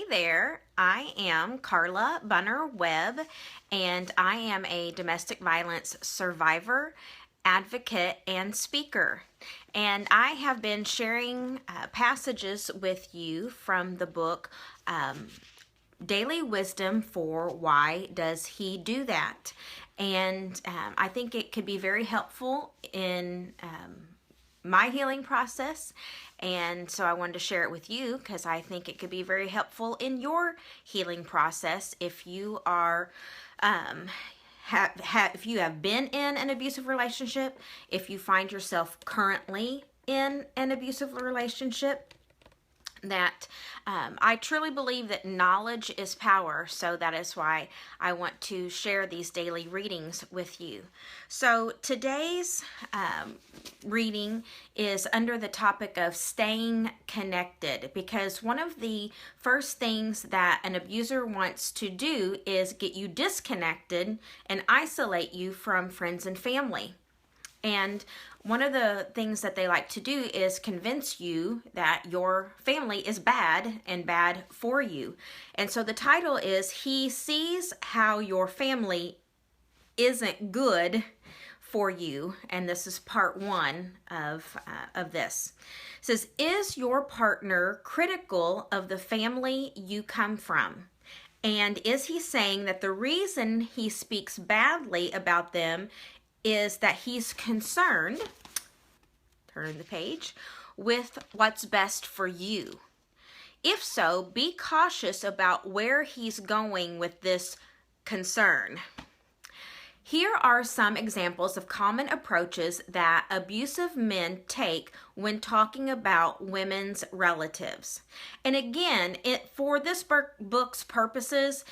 there, I am Carla Bunner Webb, and I am a domestic violence survivor, advocate, and speaker. And I have been sharing passages with you from the book Daily Wisdom for Why Does He Do That? And I think it could be very helpful in my healing process, and so I wanted to share it with you because I think it could be very helpful in your healing process if you are if you have been in an abusive relationship, if you find yourself currently in an abusive relationship. That I truly believe that knowledge is power, so that is why I want to share these daily readings with you. So today's reading is under the topic of staying connected, because one of the first things that an abuser wants to do is get you disconnected and isolate you from friends and family. And one of the things that they like to do is convince you that your family is bad and bad for you. And so the title is He Sees How Your Family Isn't Good for You. And this is part one of this. It says, is your partner critical of the family you come from? And is he saying that the reason he speaks badly about them is that he's concerned, turn the page, with what's best for you? If so, be cautious about where he's going with this concern. Here are some examples of common approaches that abusive men take when talking about women's relatives. And again, for this book's purposes,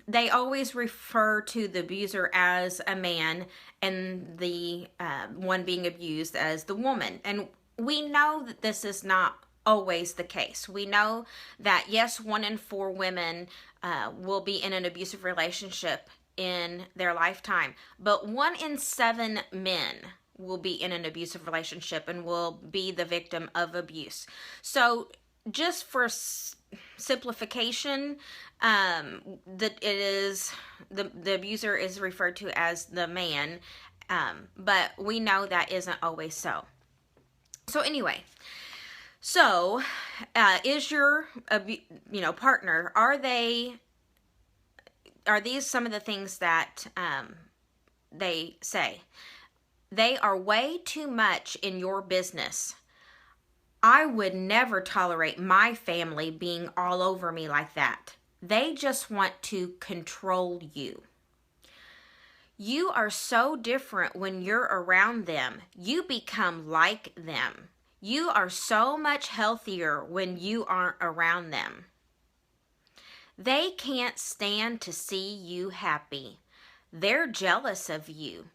they always refer to the abuser as a man and the one being abused as the woman. And we know that this is not always the case. We know that, yes, 1 in 4 women will be in an abusive relationship in their lifetime, but 1 in 7 men will be in an abusive relationship and will be the victim of abuse. So just for simplification, that it is the abuser is referred to as the man, but we know that isn't always so. So anyway, so is your partner, are these some of the things that they say? They are way too much in your business. I would never tolerate my family being all over me like that. They just want to control you. You are so different when you're around them. You become like them. You are so much healthier when you aren't around them. They can't stand to see you happy. They're jealous of you.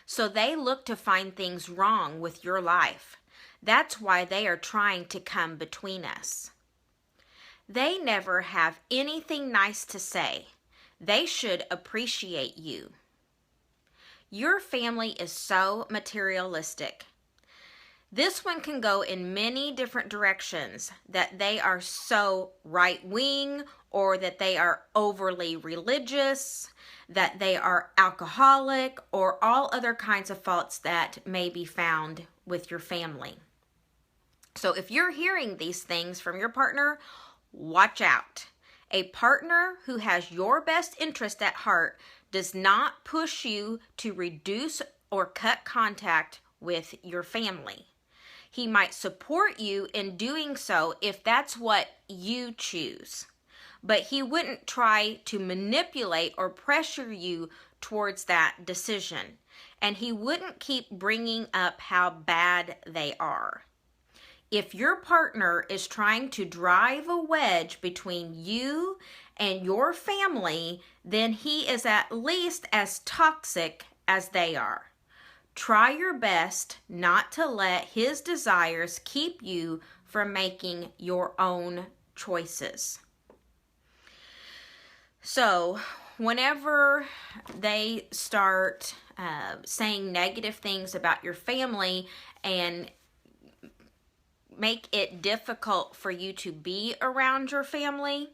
So they look to find things wrong with your life. That's why they are trying to come between us. They never have anything nice to say. They should appreciate you. Your family is so materialistic. This one can go in many different directions, that they are so right-wing, or that they are overly religious, that they are alcoholic, or all other kinds of faults that may be found with your family. So if you're hearing these things from your partner, watch out. A partner who has your best interest at heart does not push you to reduce or cut contact with your family. He might support you in doing so if that's what you choose, but he wouldn't try to manipulate or pressure you towards that decision, and he wouldn't keep bringing up how bad they are. If your partner is trying to drive a wedge between you and your family, then he is at least as toxic as they are. Try your best not to let his desires keep you from making your own choices. So, whenever they start saying negative things about your family and make it difficult for you to be around your family,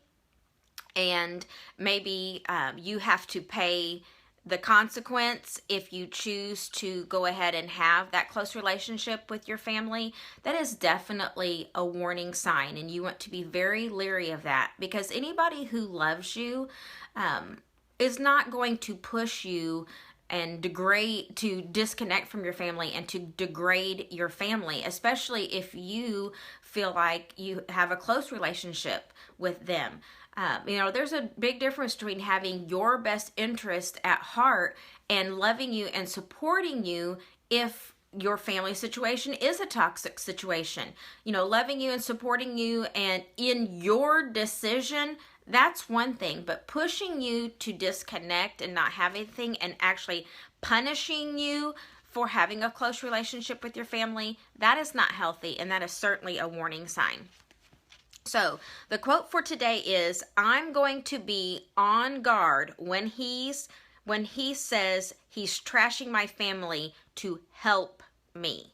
and maybe you have to pay the consequence if you choose to go ahead and have that close relationship with your family. That is definitely a warning sign, and you want to be very leery of that, because anybody who loves you is not going to push you and disconnect from your family and to degrade your family, especially if you feel like you have a close relationship with them. There's a big difference between having your best interest at heart and loving you and supporting you if your family situation is a toxic situation. Loving you and supporting you and in your decision, that's one thing. But pushing you to disconnect and not have anything, and actually punishing you for having a close relationship with your family, that is not healthy, and that is certainly a warning sign. So the quote for today is, I'm going to be on guard when he says he's trashing my family to help me.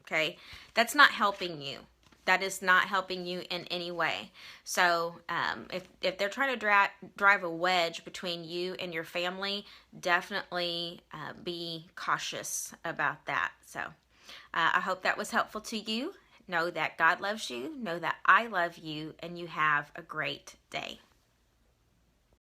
Okay? That's not helping you. That is not helping you in any way. So if they're trying to drive a wedge between you and your family, definitely be cautious about that. So I hope that was helpful to you. Know that God loves you, know that I love you, and you have a great day.